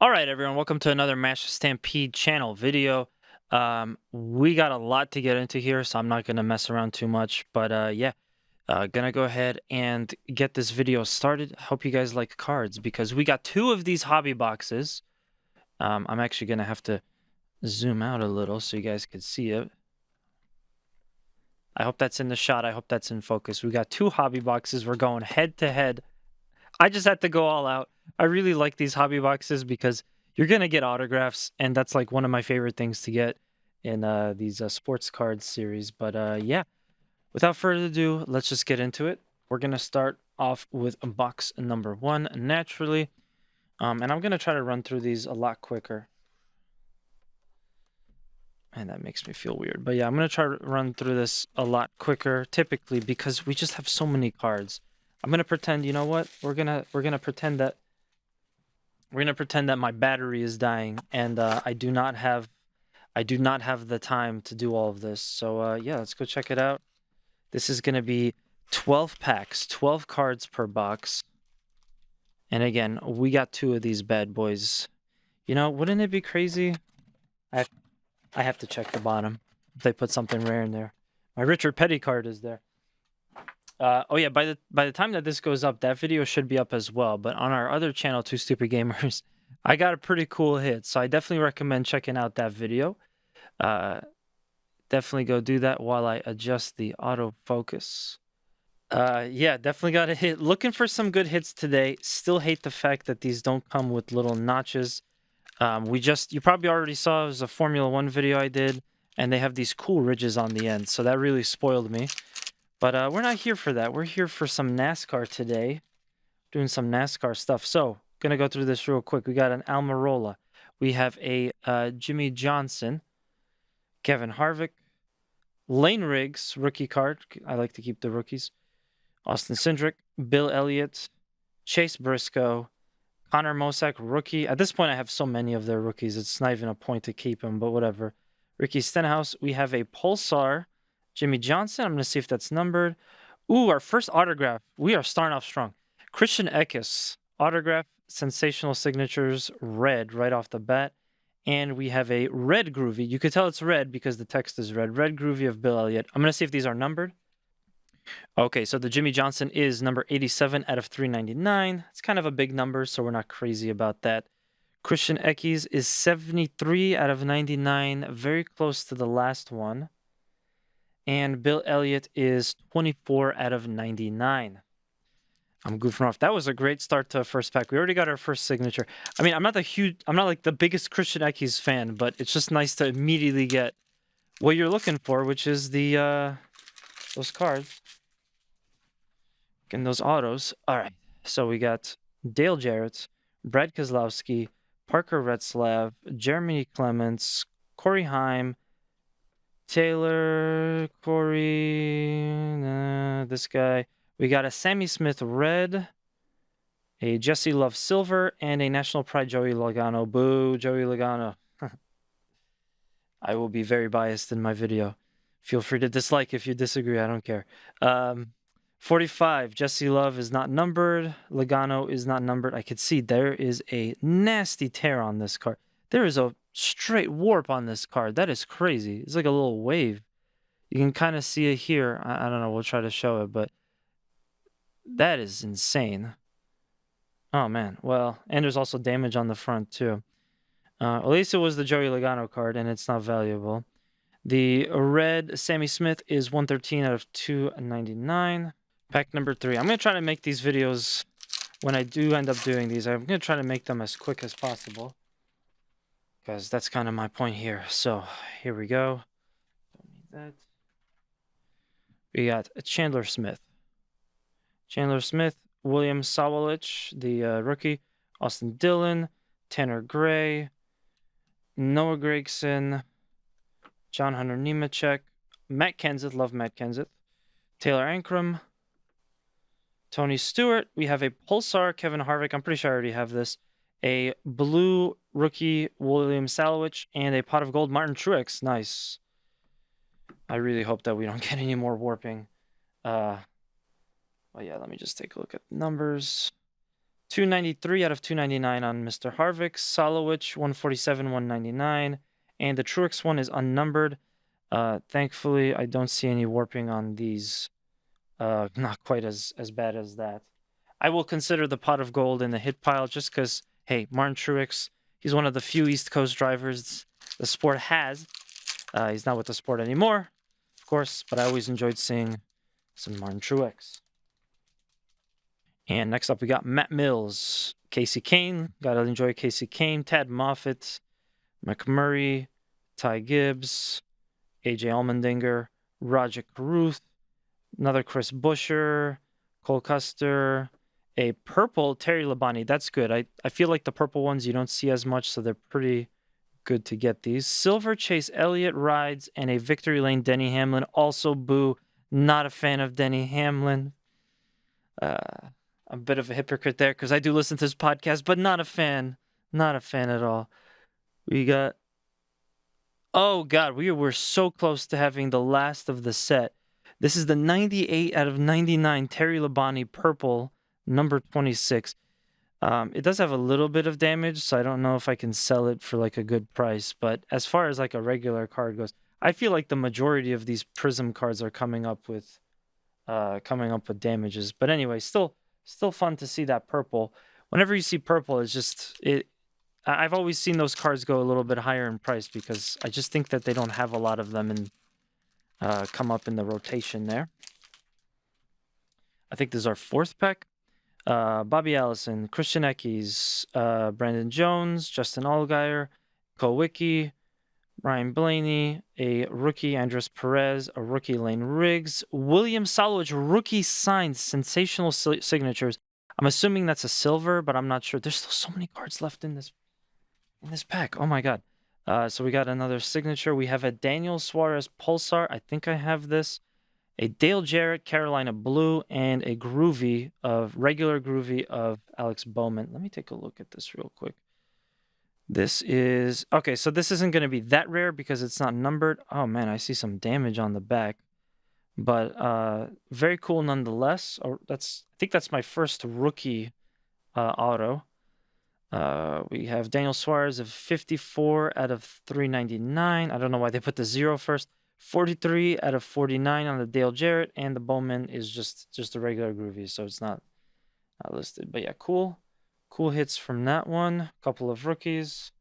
All right, everyone, welcome to another Master Stampede channel video. We got a lot to get into here, so I'm not going to mess around too much. But gonna go ahead and get this video started. Hope you guys like cards because we got two of these hobby boxes. I'm actually going to have to zoom out a little so you guys can see it. I hope that's in the shot. I hope that's in focus. We got two hobby boxes. We're going head to head. I just had to go all out. I really like these hobby boxes because you're going to get autographs, and that's like one of my favorite things to get in these sports cards series. But yeah, without further ado, let's just get into it. We're going to start off with box number 1, naturally. And I'm going to try to run through these a lot quicker. And that makes me feel weird. But yeah, I'm going to try to run through this a lot quicker, typically, because we just have so many cards. I'm going to pretend, you know what? We're going to pretend that my battery is dying, and I do not have the time to do all of this. So yeah, let's go check it out. This is going to be 12 packs, 12 cards per box. And again, we got two of these bad boys. You know, wouldn't it be crazy? I have to check the bottom if they put something rare in there. My Richard Petty card is there. Oh yeah, by the time that this goes up, that video should be up as well. But on our other channel, Two Stupid Gamers, I got a pretty cool hit, so I definitely recommend checking out that video. Definitely go do that while I adjust the autofocus. Yeah, definitely got a hit. Looking for some good hits today. Still hate the fact that these don't come with little notches. You probably already saw it was a Formula 1 video I did, and they have these cool ridges on the end, so that really spoiled me. But we're not here for that. We're here for some NASCAR today, doing some NASCAR stuff. So, gonna go through this real quick. We got an Almirola. We have a Jimmy Johnson, Kevin Harvick, Lane Riggs, rookie card. I like to keep the rookies. Austin Cindric, Bill Elliott, Chase Briscoe, Connor Mosack, rookie. At this point, I have so many of their rookies. It's not even a point to keep them, but whatever. Ricky Stenhouse. We have a Pulsar, Jimmy Johnson. I'm going to see if that's numbered. Ooh, our first autograph. We are starting off strong. Christian Eckes, autograph, sensational signatures, red right off the bat. And we have a red groovy. You could tell it's red because the text is red. Red groovy of Bill Elliott. I'm going to see if these are numbered. Okay, so the Jimmy Johnson is number 87 out of 399. It's kind of a big number, so we're not crazy about that. Christian Eckes is 73 out of 99, very close to the last one. And Bill Elliott is 24 out of 99. I'm goofing off. That was a great start to a first pack. We already got our first signature. I mean, I'm not like the biggest Christian Eckes fan, but it's just nice to immediately get what you're looking for, which is the those cards. And those autos. All right. So we got Dale Jarrett, Brad Keselowski, Parker Retzlaff, Jeremy Clements, Corey Heim, Taylor, Corey, this guy. We got a Sammy Smith red, a Jesse Love silver, and a National Pride Joey Logano. Boo, Joey Logano. I will be very biased in my video. Feel free to dislike if you disagree. I don't care. 45, Jesse Love is not numbered. Logano is not numbered. I could see there is a nasty tear on this card. There is a straight warp on this card. That is crazy. It's like a little wave. You can kind of see it here. I don't know. We'll try to show it, but that is insane. Oh, man. Well, and there's also damage on the front, too. At least it was the Joey Logano card, and it's not valuable. The red Sammy Smith is 113 out of 299. Pack number 3. I'm going to try to make these videos, when I do end up doing these, I'm going to try to make them as quick as possible. Because that's kind of my point here. So, here we go. Don't need that. We got Chandler Smith. Chandler Smith, William Sawalich, the rookie. Austin Dillon, Tanner Gray, Noah Gragson, John Hunter Nemechek, Matt Kenseth, love Matt Kenseth, Taylor Ankrum, Tony Stewart. We have a Pulsar, Kevin Harvick. I'm pretty sure I already have this. A blue rookie, William Sawalich, and a pot of gold, Martin Truex. Nice. I really hope that we don't get any more warping. Well, yeah, let me just take a look at the numbers. 293 out of 299 on Mr. Harvick. Solowich, 147, 199. And the Truex one is unnumbered. Thankfully, I don't see any warping on these. Not quite as bad as that. I will consider the pot of gold in the hit pile just because, hey, Martin Truex, he's one of the few East Coast drivers the sport has. He's not with the sport anymore, of course, but I always enjoyed seeing some Martin Truex. And next up, we got Matt Mills, Casey Kane. Gotta enjoy Casey Kane, Tad Moffitt, McMurray, Ty Gibbs, AJ Allmendinger, Roger Caruth, another Chris Buescher, Cole Custer, a purple Terry Labonte. That's good. I feel like the purple ones you don't see as much, so they're pretty good to get these. Silver Chase Elliott rides and a Victory Lane Denny Hamlin. Also, boo. Not a fan of Denny Hamlin. A bit of a hypocrite there because I do listen to this podcast, but not a fan. Not a fan at all. We got... Oh, God. We were so close to having the last of the set. This is the 98 out of 99 Terry Labonte purple, number 26. It does have a little bit of damage, so I don't know if I can sell it for like a good price. But as far as like a regular card goes, I feel like the majority of these Prizm cards are coming up with damages. But anyway, still fun to see that purple. Whenever you see purple, it's just it. I've always seen those cards go a little bit higher in price because I just think that they don't have a lot of them and come up in the rotation there. I think this is our fourth pack. Bobby Allison, Christian Eckes, Brandon Jones, Justin Allgaier, Kowicki, Ryan Blaney, a rookie Andres Perez, a rookie Lane Riggs, William Solowich, rookie signed, sensational signatures. I'm assuming that's a silver, but I'm not sure. There's still so many cards left in this pack. Oh my God. So we got another signature. We have a Daniel Suarez Pulsar. I think I have this. A Dale Jarrett Carolina Blue, and a regular groovy of Alex Bowman. Let me take a look at this real quick. This is... Okay, so this isn't going to be that rare because it's not numbered. Oh, man, I see some damage on the back. But very cool nonetheless. I think that's my first rookie auto. We have Daniel Suarez of 54 out of 399. I don't know why they put the 0 first. 43 out of 49 on the Dale Jarrett, and the Bowman is just a regular groovy, so it's not listed. But yeah, cool hits from that one. A couple of rookies,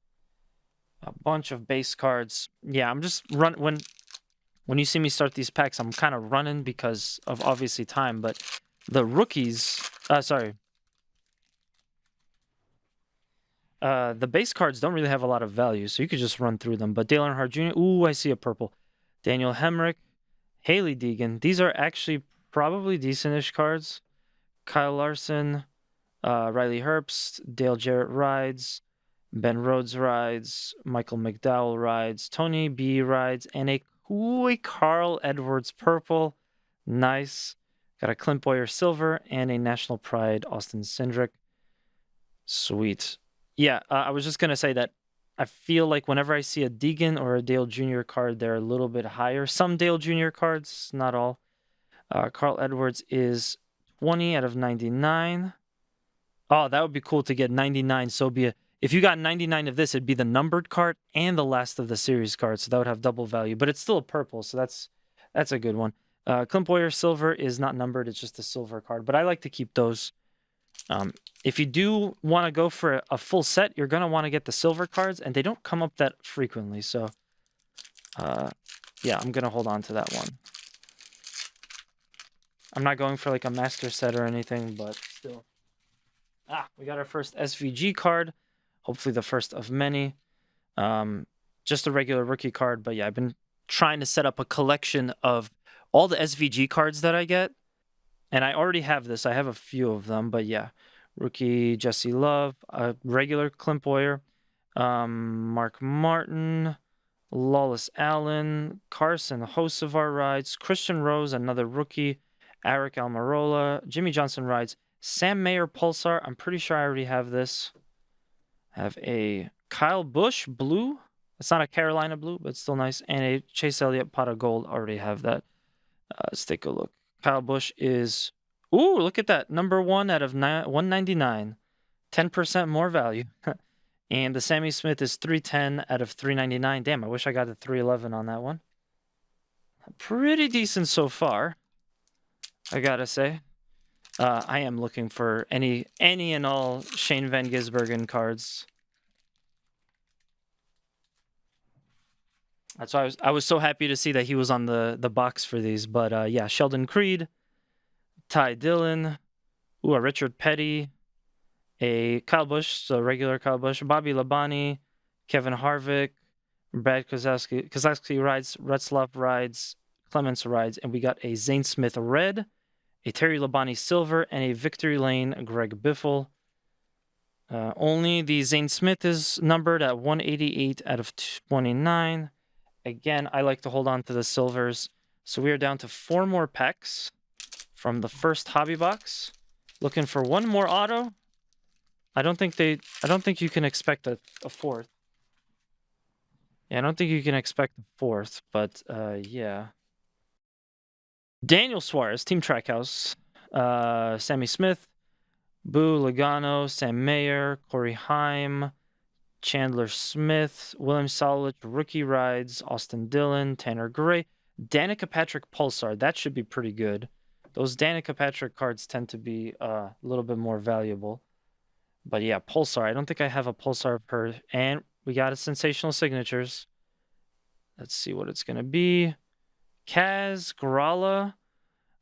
a bunch of base cards. Yeah, I'm just when you see me start these packs, I'm kind of running because of obviously time. But the rookies, the base cards don't really have a lot of value, so you could just run through them. But Dale Earnhardt Jr. Ooh, I see a purple. Daniel Hemrick, Haley Deegan. These are actually probably decent-ish cards. Kyle Larson, Riley Herbst, Dale Jarrett rides, Ben Rhodes rides, Michael McDowell rides, Tony B rides, and a Carl Edwards purple. Nice. Got a Clint Boyer silver and a National Pride Austin Cindric. Sweet. Yeah, I was just going to say that I feel like whenever I see a Deegan or a Dale Jr. card, they're a little bit higher. Some Dale Jr. cards, not all. Carl Edwards is 20 out of 99. Oh, that would be cool to get 99. So if you got 99 of this, it'd be the numbered card and the last of the series card. So that would have double value. But it's still a purple, so that's a good one. Clint Boyer silver is not numbered. It's just a silver card. But I like to keep those. If you do want to go for a full set, you're going to want to get the silver cards, and they don't come up that frequently. So, yeah, I'm going to hold on to that one. I'm not going for like a master set or anything, but still. We got our first SVG card. Hopefully the first of many. Just a regular rookie card, but yeah, I've been trying to set up a collection of all the SVG cards that I get. And I already have this. I have a few of them, but yeah. Rookie Jesse Love, a regular Clint Boyer, Mark Martin, Lawless Allen, Carson Hocevar rides, Christian Rose, another rookie, Eric Almirola, Jimmy Johnson rides, Sam Mayer Pulsar. I'm pretty sure I already have this. I have a Kyle Busch blue. It's not a Carolina blue, but it's still nice. And a Chase Elliott pot of gold. Already have that. Let's take a look. Kyle Busch is... Ooh, look at that. Number 1 out of 199. 10% more value. And the Sammy Smith is 310 out of 399. Damn, I wish I got a 311 on that one. Pretty decent so far, I gotta say. I am looking for any and all Shane Van Gisbergen cards. That's why I was so happy to see that he was on the box for these. But yeah, Sheldon Creed, Ty Dillon, a Richard Petty, a Kyle Busch, so regular Kyle Busch, Bobby Labonte, Kevin Harvick, Brad Keselowski rides, Retzlaff rides, Clements rides, and we got a Zane Smith red, a Terry Labonte silver, and a Victory Lane Greg Biffle. Only the Zane Smith is numbered at 188 out of 29. Again, I like to hold on to the silvers. So we are down to 4 more packs from the first hobby box. Looking for one more auto. I don't think you can expect a fourth. Yeah, I don't think you can expect a fourth, but yeah. Daniel Suarez, Team Trackhouse. Sammy Smith, Boo Logano, Sam Mayer, Corey Heim, Chandler Smith, William Salich, rookie rides, Austin Dillon, Tanner Gray, Danica Patrick Pulsar. That should be pretty good. Those Danica Patrick cards tend to be a little bit more valuable. But yeah, Pulsar. I don't think I have a Pulsar per. And we got a sensational signatures. Let's see what it's going to be. Kaz Grala.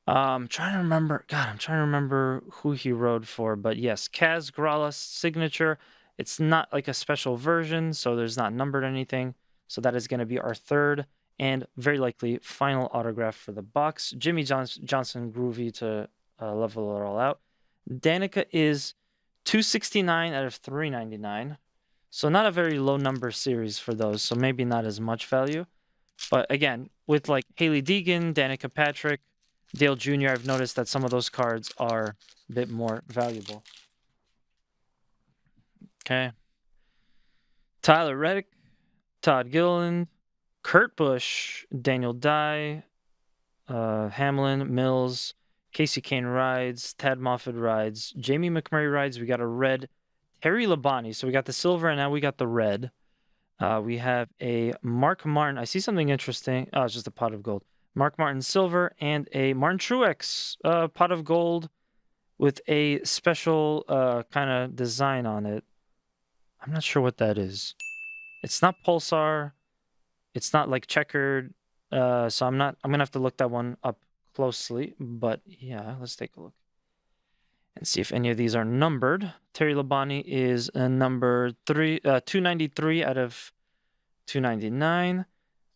I'm trying to remember. God, I'm trying to remember who he rode for. But yes, Kaz Grala signature. It's not like a special version, so there's not numbered anything. So that is going to be our third and very likely final autograph for the box. Jimmy Johnson Groovy to level it all out. Danica is 269 out of 399. So not a very low number series for those, so maybe not as much value. But again, with like Haley Deegan, Danica Patrick, Dale Jr., I've noticed that some of those cards are a bit more valuable. Okay. Tyler Reddick, Todd Gilliland, Kurt Busch, Daniel Dye, Hamlin, Mills, Casey Kane rides, Tad Moffitt rides, Jamie McMurray rides. We got a red Terry Labonte. So we got the silver and now we got the red. We have a Mark Martin. I see something interesting. Oh, it's just a pot of gold. Mark Martin silver and a Martin Truex pot of gold with a special kind of design on it. I'm not sure what that is. It's not Pulsar. It's not like checkered. So I'm gonna have to look that one up closely. But yeah, let's take a look and see if any of these are numbered. Terry Labonte is number 293 out of 299.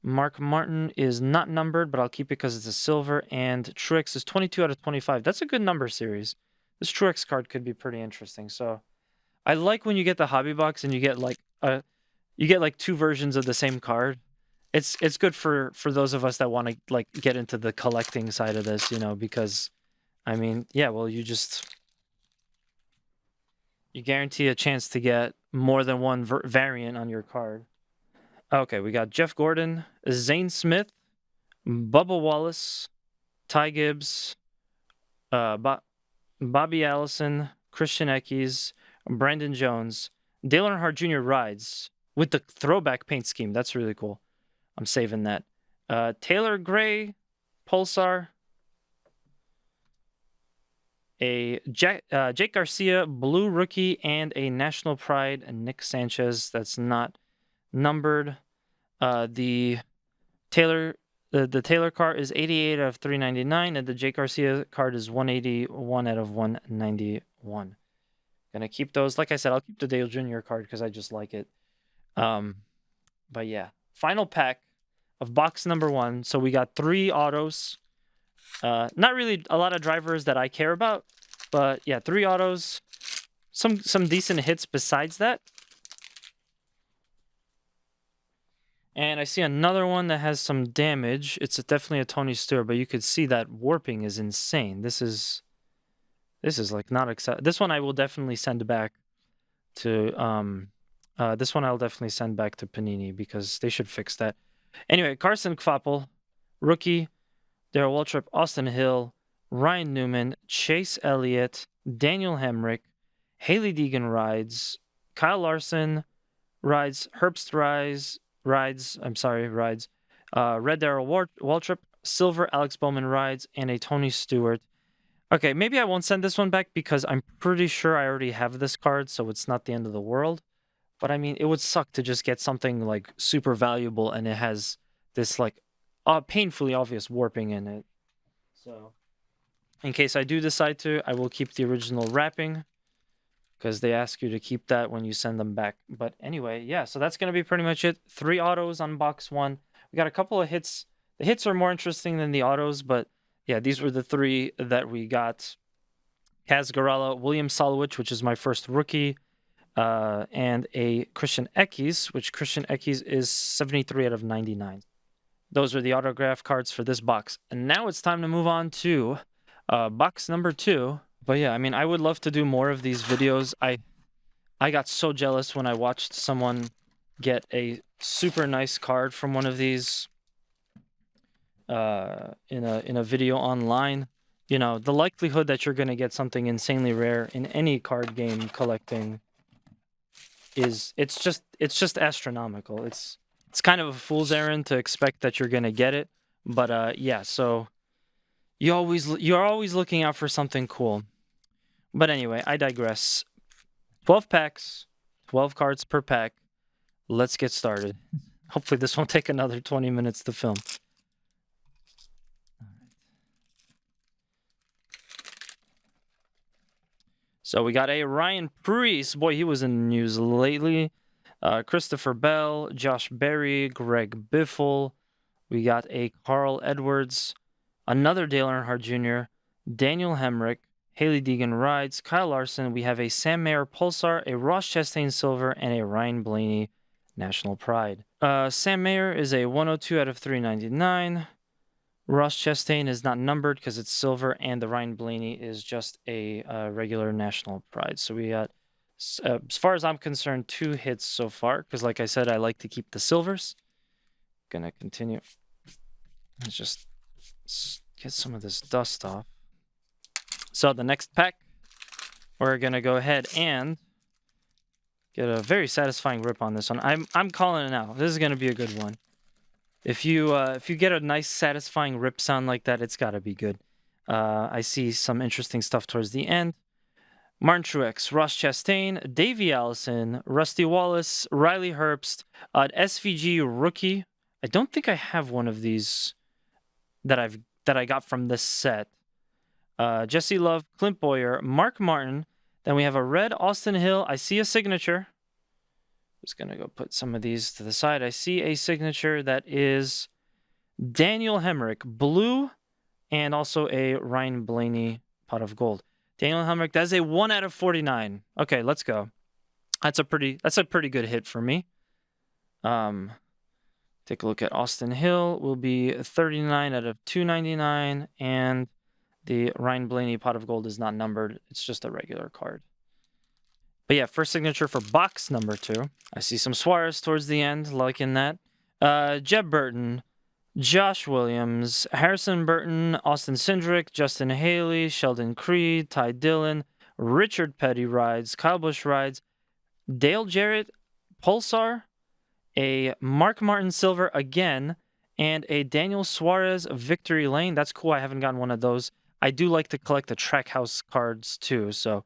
Mark Martin is not numbered, but I'll keep it because it's a silver. And Truex is 22 out of 25. That's a good number series. This Truex card could be pretty interesting. So I like when you get the hobby box and you get like 2 versions of the same card. It's good for those of us that want to like get into the collecting side of this, you know, because I mean, yeah, well, you guarantee a chance to get more than one variant on your card. Okay, we got Jeff Gordon, Zane Smith, Bubba Wallace, Ty Gibbs, Bobby Allison, Christian Eckes, Brandon Jones, Dale Earnhardt Jr. rides with the throwback paint scheme. That's really cool. I'm saving that. Taylor Gray, Pulsar, a Jake Garcia blue rookie, and a National Pride and Nick Sanchez. That's not numbered. The Taylor card is 88 out of 399, and the Jake Garcia card is 181 out of 191. Gonna keep those. Like I said, I'll keep the Dale Jr. card because I just like it. But yeah, final pack of box number 1. So we got 3 autos. Not really a lot of drivers that I care about, but yeah, 3 autos. Some decent hits besides that. And I see another one that has some damage. It's definitely a Tony Stewart, but you could see that warping is insane. This is like not acceptable. This one I will definitely send back to this one I'll definitely send back to Panini because they should fix that. Anyway, Carson Kvapil, rookie, Darrell Waltrip, Austin Hill, Ryan Newman, Chase Elliott, Daniel Hemrick, Haley Deegan rides. Kyle Larson rides. Herbst rides. Red Darrell Waltrip. Silver Alex Bowman rides. And a Tony Stewart. Okay, maybe I won't send this one back because I'm pretty sure I already have this card, so it's not the end of the world. But I mean, it would suck to just get something like super valuable and it has this like painfully obvious warping in it. So in case I do decide to, I will keep the original wrapping because they ask you to keep that when you send them back. But anyway, yeah, so that's going to be pretty much it. 3 autos on box 1. We got a couple of hits. The hits are more interesting than the autos, but yeah, these were the 3 that we got. Kaz Garala, William Solowich, which is my first rookie, and a Christian Eckes, which Christian Eckes is 73 out of 99. Those are the autograph cards for this box. And now it's time to move on to box number 2. But yeah, I mean, I would love to do more of these videos. I got so jealous when I watched someone get a super nice card from one of these in a video online. You know, the likelihood that you're going to get something insanely rare in any card game collecting is it's just astronomical. It's kind of a fool's errand to expect that you're going to get it, but yeah, so you're always looking out for something cool. But anyway, I digress. 12 packs, 12 cards per pack. Let's get started. Hopefully this won't take another 20 minutes to film. So we got a Ryan Preece. Boy, he was in the news lately. Christopher Bell, Josh Berry, Greg Biffle. We got a Carl Edwards, another Dale Earnhardt Jr., Daniel Hemrick, Haley Deegan rides, Kyle Larson. We have a Sam Mayer Pulsar, a Ross Chastain Silver, and a Ryan Blaney National Pride. Sam Mayer is a 102 out of 399. Ross Chastain is not numbered because it's silver, and the Ryan Blaney is just a regular National Pride. So we got, as far as I'm concerned, 2 hits so far, because like I said, I like to keep the silvers. Gonna continue. Let's just get some of this dust off. So the next pack, we're gonna go ahead and get a very satisfying rip on this one. I'm calling it now. This is gonna be a good one. If you get a nice satisfying rip sound like that, it's gotta be good. I see some interesting stuff towards the end. Martin Truex, Ross Chastain, Davey Allison, Rusty Wallace, Riley Herbst, SVG rookie. I don't think I have one of these that I got from this set. Jesse Love, Clint Boyer, Mark Martin. Then we have a red Austin Hill. I see a signature. Just gonna go put some of these to the side. I see a signature that is Daniel Hemrick, blue, and also a Ryan Blaney pot of gold. Daniel Hemrick, that's a 1 out of 49. Okay, let's go. That's a pretty good hit for me. Take a look at Austin Hill. Will be 39 out of 299, and the Ryan Blaney pot of gold is not numbered. It's just a regular card. But yeah, first signature for box number 2. I see some Suarez towards the end, liking that. Jeb Burton, Josh Williams, Harrison Burton, Austin Cindric, Justin Haley, Sheldon Creed, Ty Dillon, Richard Petty rides, Kyle Busch rides, Dale Jarrett, Pulsar, a Mark Martin Silver again, and a Daniel Suarez Victory Lane. That's cool. I haven't gotten one of those. I do like to collect the Trackhouse cards too, so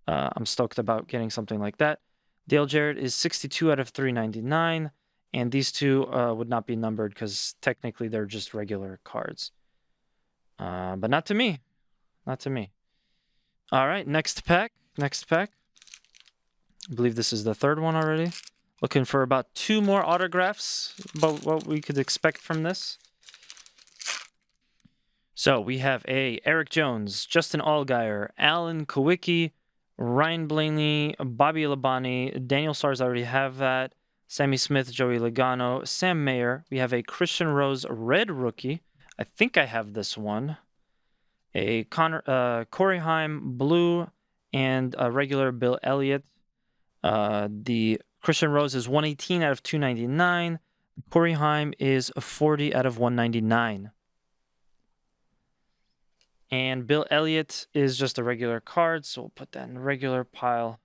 I'm stoked about getting something like that. Dale Jarrett is 62 out of 399, and these 2 would not be numbered because technically they're just regular cards. But not to me. Not to me. All right, next pack. I believe this is the 3rd one already. Looking for about 2 more autographs, about what we could expect from this. So we have a Eric Jones, Justin Allgaier, Alan Kowicki, Ryan Blaney, Bobby Labonte, Daniel Stars, I already have that. Sammy Smith, Joey Logano, Sam Mayer. We have a Christian Rose red rookie. I think I have this one. A Corey Haim blue, and a regular Bill Elliott. The Christian Rose is 118 out of 299. Corey Haim is 40 out of 199. And Bill Elliott is just a regular card, so we'll put that in the regular pile.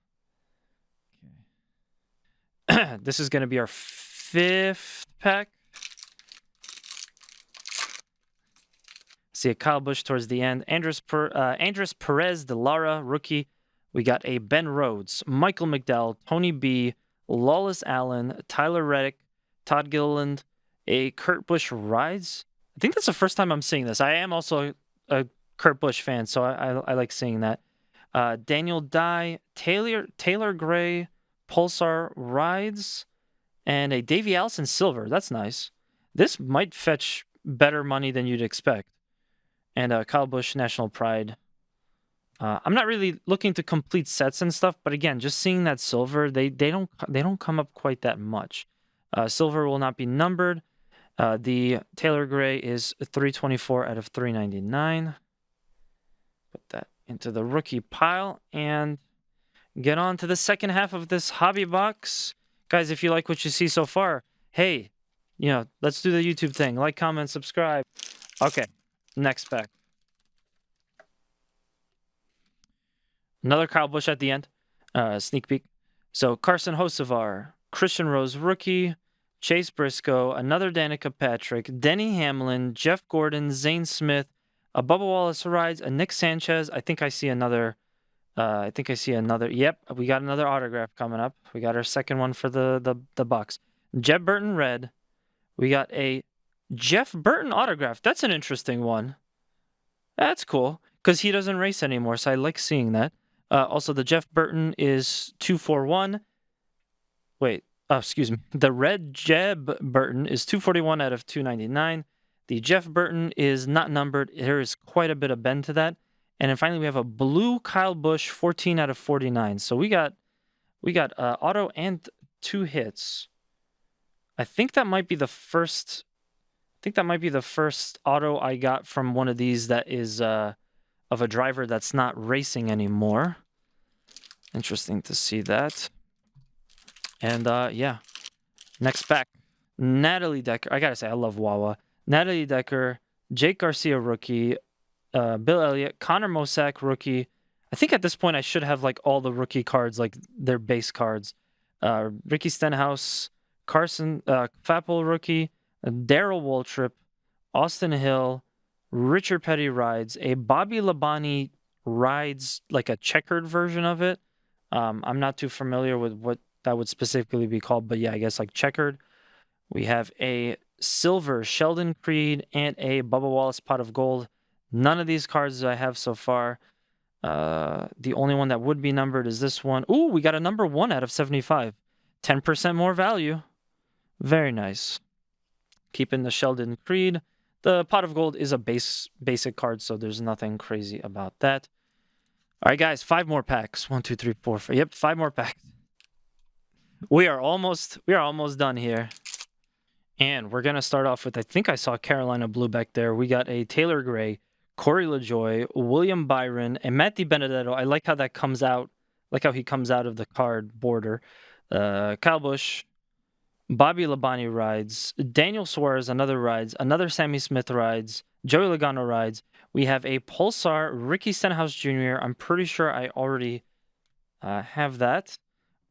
This is going to be our 5th pack. See a Kyle Busch towards the end. Andres Perez de Lara, rookie. We got a Ben Rhodes, Michael McDowell, Tony B, Lawless Allen, Tyler Reddick, Todd Gilliland, a Kurt Busch rides. I think that's the first time I'm seeing this. I am also a Kurt Busch fan, so I like seeing that. Daniel Dye, Taylor Gray, Pulsar rides, and a Davey Allison silver. That's nice. This might fetch better money than you'd expect. And Kyle Busch National Pride. I'm not really looking to complete sets and stuff, but again, just seeing that silver, they don't come up quite that much. Silver will not be numbered. The Taylor Gray is 324 out of 399. Put that into the rookie pile and get on to the second half of this hobby box. Guys, if you like what you see so far, hey, let's do the YouTube thing. Like, comment, subscribe. Okay, next pack. Another Kyle Busch at the end. Sneak peek. So Carson Hocevar, Christian Rose rookie, Chase Briscoe, another Danica Patrick, Denny Hamlin, Jeff Gordon, Zane Smith, a Bubba Wallace rides, a Nick Sanchez. I think I see another. Yep, we got another autograph coming up. We got our second one for the box. Jeb Burton red. We got a Jeff Burton autograph. That's an interesting one. That's cool because he doesn't race anymore, so I like seeing that. Also, the Jeff Burton is 241. Wait, excuse me. The red Jeb Burton is 241 out of 299. The Jeff Burton is not numbered. There is quite a bit of bend to that. And then finally, we have a blue Kyle Busch, 14 out of 49. So we got auto and 2 hits. I think that might be the first. I think that might be the first auto I got from one of these that is of a driver that's not racing anymore. Interesting to see that. And yeah, next pack. Natalie Decker. I gotta say, I love Wawa. Natalie Decker, Jake Garcia rookie, Bill Elliott, Connor Mosack rookie. I think at this point I should have like all the rookie cards, like their base cards. Ricky Stenhouse, Carson Fappel rookie, Daryl Waltrip, Austin Hill, Richard Petty rides, a Bobby Labonte rides, like a checkered version of it. I'm not too familiar with what that would specifically be called, but yeah, I guess like checkered. We have a silver Sheldon Creed and a Bubba Wallace pot of gold. None of these cards I have so far. The only one that would be numbered is this one. Ooh, we got a number 1 out of 75. 10% more value. Very nice. Keeping the Sheldon Creed. The pot of gold is a basic card, so there's nothing crazy about that. All right, guys, 5 more packs. 1, 2, 3, 4, 5. Yep, 5 more packs. We are almost done here. And we're going to start off with, I think I saw Carolina Blue back there. We got a Taylor Gray, Corey LaJoie, William Byron, and Matt DiBenedetto. I like how that comes out, like how he comes out of the card border. Kyle Busch, Bobby Labonte rides, Daniel Suarez, another rides, another Sammy Smith rides, Joey Logano rides. We have a Pulsar, Ricky Stenhouse Jr. I'm pretty sure I already have that.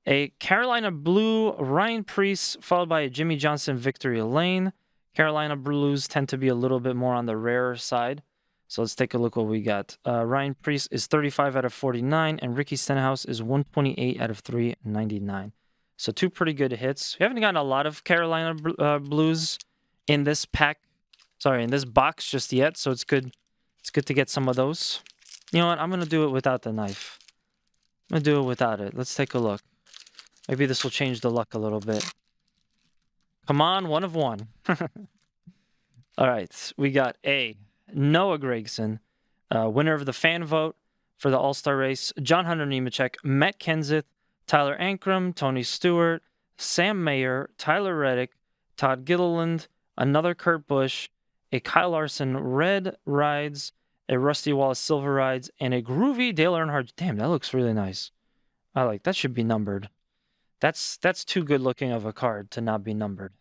A Carolina Blue, Ryan Preece, followed by a Jimmy Johnson Victory Lane. Carolina Blues tend to be a little bit more on the rarer side. So let's take a look what we got. Ryan Preece is 35 out of 49, and Ricky Stenhouse is 128 out of 399. So 2 pretty good hits. We haven't gotten a lot of Carolina Blues in this pack. Sorry, in this box just yet. So it's good. It's good to get some of those. You know what? I'm going to do it without the knife. I'm going to do it without it. Let's take a look. Maybe this will change the luck a little bit. Come on, 1 of 1. All right, we got a Noah Gragson, winner of the fan vote for the All-Star race. John Hunter Nemechek, Matt Kenseth, Tyler Ankrum, Tony Stewart, Sam Mayer, Tyler Reddick, Todd Gilliland, another Kurt Busch, a Kyle Larson red rides, a Rusty Wallace silver rides, and a groovy Dale Earnhardt. Damn, that looks really nice. I like that. Should be numbered. That's too good looking of a card to not be numbered.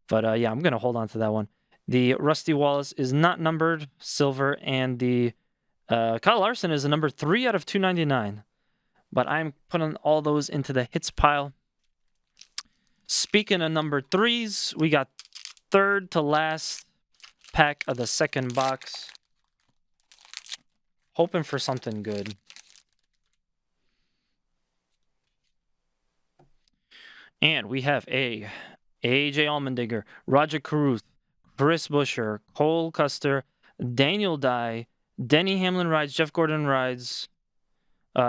But yeah, I'm gonna hold on to that one. The Rusty Wallace is not numbered, silver, and the Kyle Larson is a number 3 out of 299. But I'm putting all those into the hits pile. Speaking of number 3s, we got third to last pack of the second box. Hoping for something good. And we have a AJ Allmendinger, Roger Caruth, Chris Buescher, Cole Custer, Daniel Dye, Denny Hamlin rides, Jeff Gordon rides,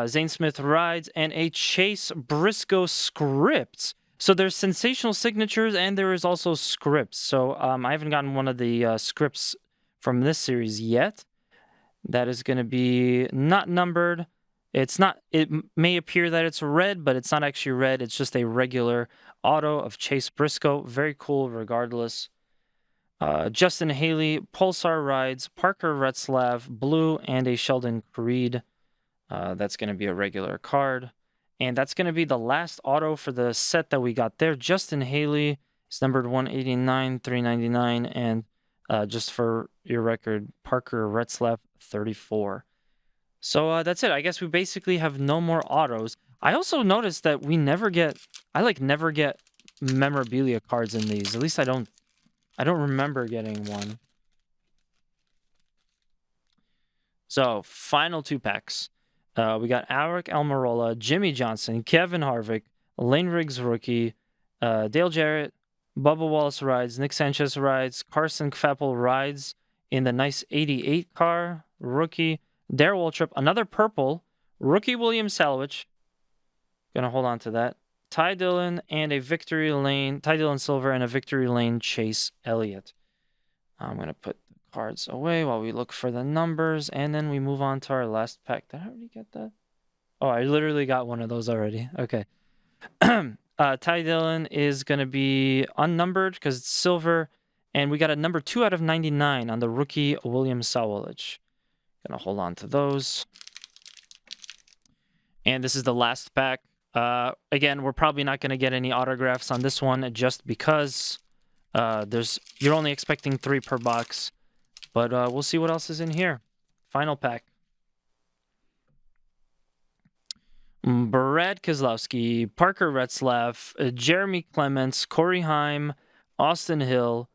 Zane Smith rides, and a Chase Briscoe script. So there's sensational signatures, and there is also scripts. So I haven't gotten one of the scripts from this series yet. That is going to be not numbered. It's not. It may appear that it's red, but it's not actually red. It's just a regular auto of Chase Briscoe. Very cool, regardless. Justin Haley, Pulsar rides, Parker Retzlaff, blue, and a Sheldon Creed. That's going to be a regular card. And that's going to be the last auto for the set that we got there. Justin Haley is numbered 189, 399, and just for your record, Parker Retzlaff, 34. So that's it. I guess we basically have no more autos. I also noticed that we never get, never get memorabilia cards in these. At least I don't remember getting one. So, final 2 packs. We got Alec Almirola, Jimmy Johnson, Kevin Harvick, Lane Riggs rookie, Dale Jarrett, Bubba Wallace rides, Nick Sanchez rides, Carson Kvappel rides in the nice 88 car, rookie, Darrell Waltrip, another purple, rookie William Salvich. Gonna hold on to that. Ty Dillon and a Victory Lane, Ty Dillon Silver and a Victory Lane Chase Elliott. I'm going to put the cards away while we look for the numbers, and then we move on to our last pack. Did I already get that? Oh, I literally got one of those already. Okay. Ty Dillon is going to be unnumbered because it's silver, and we got a number 2 out of 99 on the rookie William Sawalich. Going to hold on to those. And this is the last pack. Again, we're probably not going to get any autographs on this one just because you're only expecting 3 per box. But we'll see what else is in here. Final pack. Brad Keselowski, Parker Retzlaff, Jeremy Clements, Corey Heim, Austin Hill,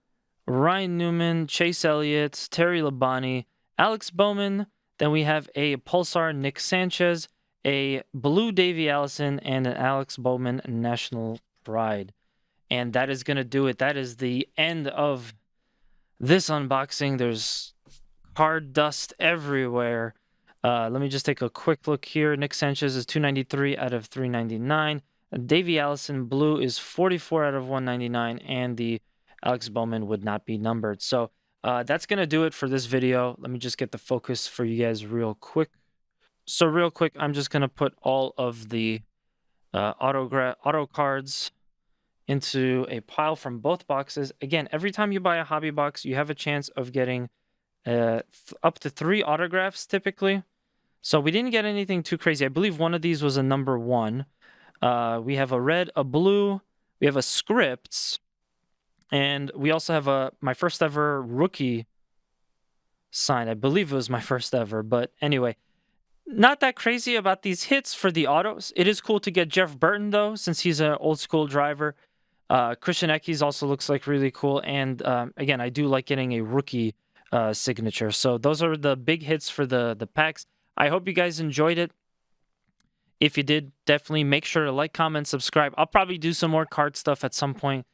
Ryan Newman, Chase Elliott, Terry Labonte, Alex Bowman. Then we have a Pulsar Nick Sanchez, a blue Davey Allison, and an Alex Bowman National Pride. And that is going to do it. That is the end of this unboxing. There's card dust everywhere. Let me just take a quick look here. Nick Sanchez is 293 out of 399. Davey Allison blue is 44 out of 199. And the Alex Bowman would not be numbered. So that's going to do it for this video. Let me just get the focus for you guys real quick. So real quick, I'm just going to put all of the auto cards into a pile from both boxes. Again, every time you buy a hobby box, you have a chance of getting up to 3 autographs typically. So we didn't get anything too crazy. I believe one of these was a number 1. We have a red, a blue, we have a scripts, and we also have my first ever rookie sign. I believe it was my first ever, but anyway, not that crazy about these hits for the autos. It is cool to get Jeff Burton though, since he's an old school driver. Christian Eckes also looks like really cool, and again, I do like getting a rookie signature. So those are the big hits for the packs. I hope you guys enjoyed it. If you did, definitely make sure to like, comment, subscribe. I'll probably do some more card stuff at some point.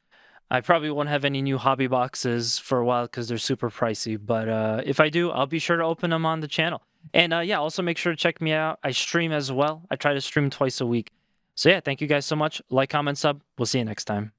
I probably won't have any new hobby boxes for a while because they're super pricey. But if I do, I'll be sure to open them on the channel. And yeah, also make sure to check me out. I stream as well. I try to stream twice a week. So yeah, thank you guys so much. Like, comment, sub. We'll see you next time.